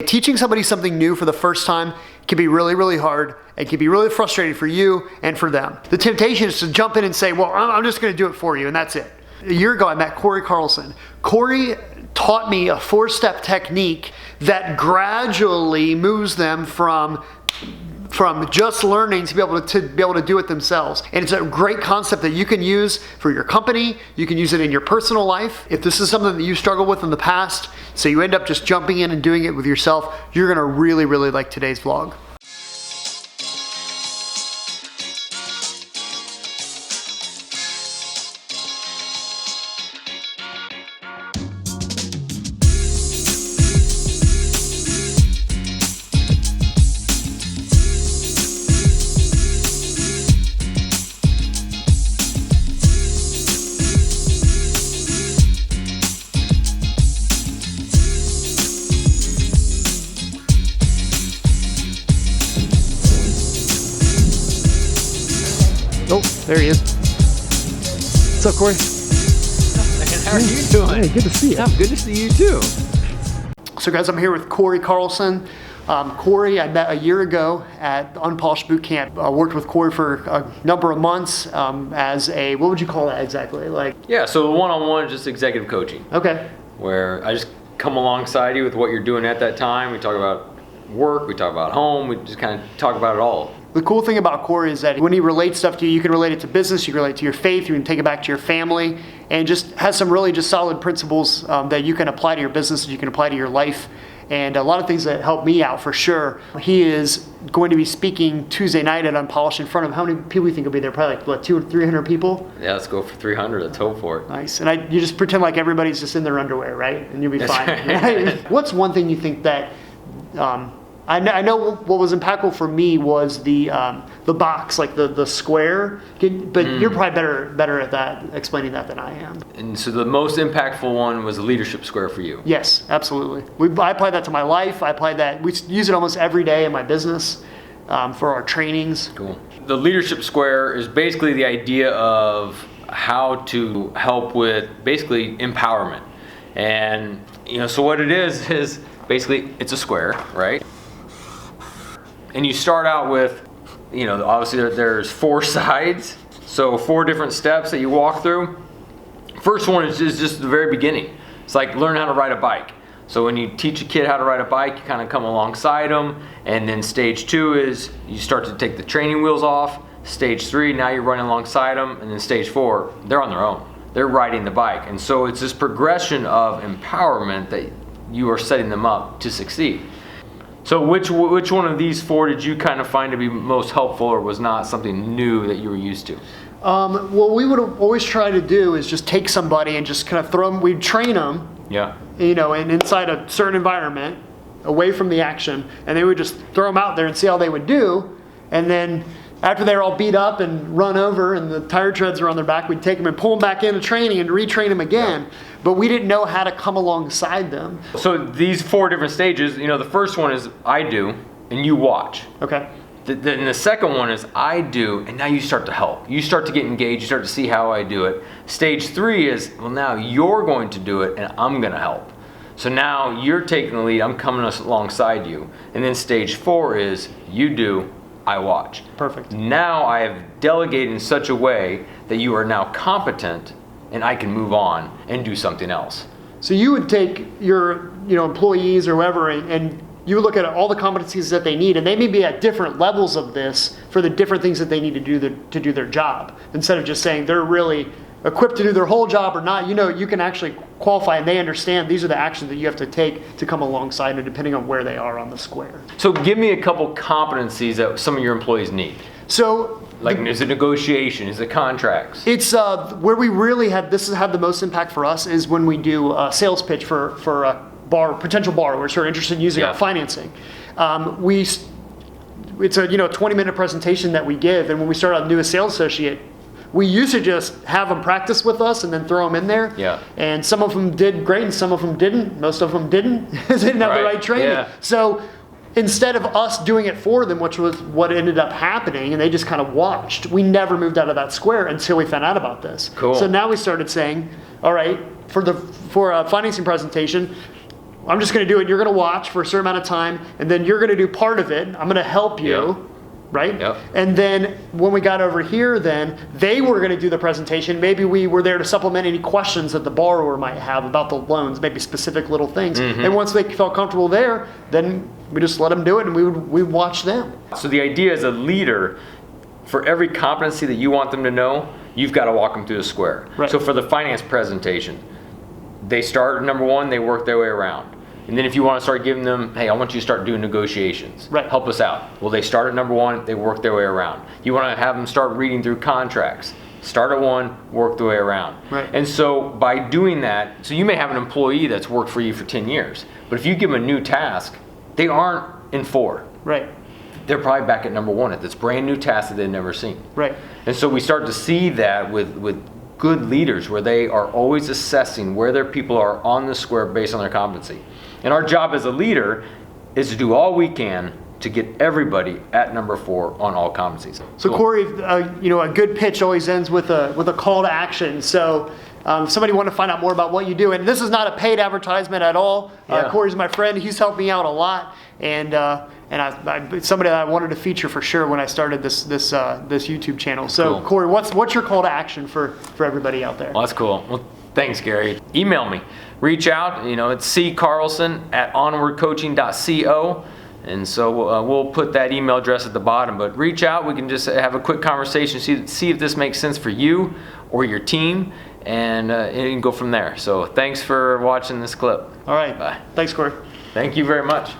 Teaching somebody something new for the first time can be really, really hard. It can be really frustrating for you and for them. The temptation is to jump in and say, well, I'm just going to do it for you, and that's it. A year ago, I met Corey Carlson. Corey taught me a 4-step technique that gradually moves them from just learning to be able to do it themselves. And it's a great concept that you can use for your company. You can use it in your personal life. If this is something that you struggled with in the past, so you end up just jumping in and doing it with yourself, you're gonna really, really like today's vlog. Oh, there he is. What's up, Corey? How are you doing? Hey, good to see you. Yeah, good to see you too. So guys, I'm here with Corey Carlson. Corey, I met a year ago at Unpolished Boot Camp. I worked with Corey for a number of months as a, what would you call that exactly? Yeah, so one-on-one is just executive coaching. Okay. Where I just come alongside you with what you're doing at that time. We talk about work, we talk about home, we just kind of talk about it all. The cool thing about Corey is that when he relates stuff to you, you can relate it to business, you can relate it to your faith, you can take it back to your family, and just has some really just solid principles that you can apply to your business, you can apply to your life, and a lot of things that help me out for sure. He is going to be speaking Tuesday night at Unpolished in front of how many people you think will be there? Probably like, what, 200 or 300 people? Yeah, let's go for 300, let's hope for it. Nice, and you just pretend like everybody's just in their underwear, right? And you'll be That's fine. right. What's one thing you think that, I know what was impactful for me was the box, like the square. But you're probably better at that, explaining that than I am. And so the most impactful one was the leadership square for you. Yes, absolutely. I apply that to my life. We use it almost every day in my business for our trainings. Cool. The leadership square is basically the idea of how to help with basically empowerment. And so what it is basically it's a square, right? And you start out with, obviously there's 4 sides, so 4 different steps that you walk through. First one is just the very beginning. It's like learn how to ride a bike. So when you teach a kid how to ride a bike, you kind of come alongside them, and then stage 2 is you start to take the training wheels off. Stage 3, now you're running alongside them, and then stage 4, they're on their own. They're riding the bike, and so it's this progression of empowerment that you are setting them up to succeed. So which one of these 4 did you kind of find to be most helpful, or was not something new that you were used to? What we would always try to do is just take somebody and just kind of throw them, we'd train them, yeah, and inside a certain environment, away from the action, and they would just throw them out there and see how they would do, and then after they're all beat up and run over and the tire treads are on their back, we'd take them and pull them back into training and retrain them again. Yeah. But we didn't know how to come alongside them. So these 4 different stages, the first one is I do and you watch. Okay. Then the second one is I do, and now you start to help. You start to get engaged, you start to see how I do it. Stage 3 is, well, now you're going to do it and I'm going to help. So now you're taking the lead, I'm coming alongside you. And then stage 4 is you do, I watch. Perfect. Now I have delegated in such a way that you are now competent and I can move on and do something else. So you would take your employees or whoever and you would look at all the competencies that they need, and they may be at different levels of this for the different things that they need to do their job. Instead of just saying they're really equipped to do their whole job or not, you can actually qualify, and they understand these are the actions that you have to take to come alongside them depending on where they are on the square. So give me a couple competencies that some of your employees need. So is it negotiation? Is it contracts? It's where we really this has had the most impact for us is when we do a sales pitch for potential borrowers who are interested in using our financing. It's a 20-minute presentation that we give, and when we start out a new sales associate, we used to just have them practice with us and then throw them in there. Yeah. And some of them did great and some of them didn't. Most of them didn't. They didn't have the right training. Yeah. So instead of us doing it for them, which was what ended up happening, and they just kind of watched, we never moved out of that square until we found out about this. Cool. So now we started saying, all right, for a financing presentation, I'm just going to do it. You're going to watch for a certain amount of time, and then you're going to do part of it. I'm going to help you. Yep. Right? Yep. And then when we got over here, then they were going to do the presentation. Maybe we were there to supplement any questions that the borrower might have about the loans, maybe specific little things. And once they felt comfortable there, then we just let them do it, and we would watch them. So the idea as a leader, for every competency that you want them to know, you've got to walk them through the square. Right. So for the finance presentation, they start number one, they work their way around. And then if you want to start giving them, hey, I want you to start doing negotiations. Right. Help us out. Well, they start at number one, they work their way around. You want to have them start reading through contracts. Start at one, work their way around. Right. And so by doing that, so you may have an employee that's worked for you for 10 years, but if you give them a new task, they aren't in 4. Right. They're probably back at number 1 at this brand new task that they've never seen. Right. And so we start to see that with good leaders, where they are always assessing where their people are on the square based on their competency. And our job as a leader is to do all we can to get everybody at number 4 on all competencies. So Corey, a good pitch always ends with a call to action. So if somebody want to find out more about what you do, and this is not a paid advertisement at all. Yeah. Corey's my friend. He's helped me out a lot, and it's somebody that I wanted to feature for sure when I started this YouTube channel. So Cool. Corey, what's your call to action for everybody out there? Well, that's cool. Well, thanks, Gary. Email me. Reach out. It's ccarlson@onwardcoaching.co. And so we'll put that email address at the bottom. But reach out. We can just have a quick conversation, see if this makes sense for you or your team, and go from there. So thanks for watching this clip. All right. Bye. Thanks, Corey. Thank you very much.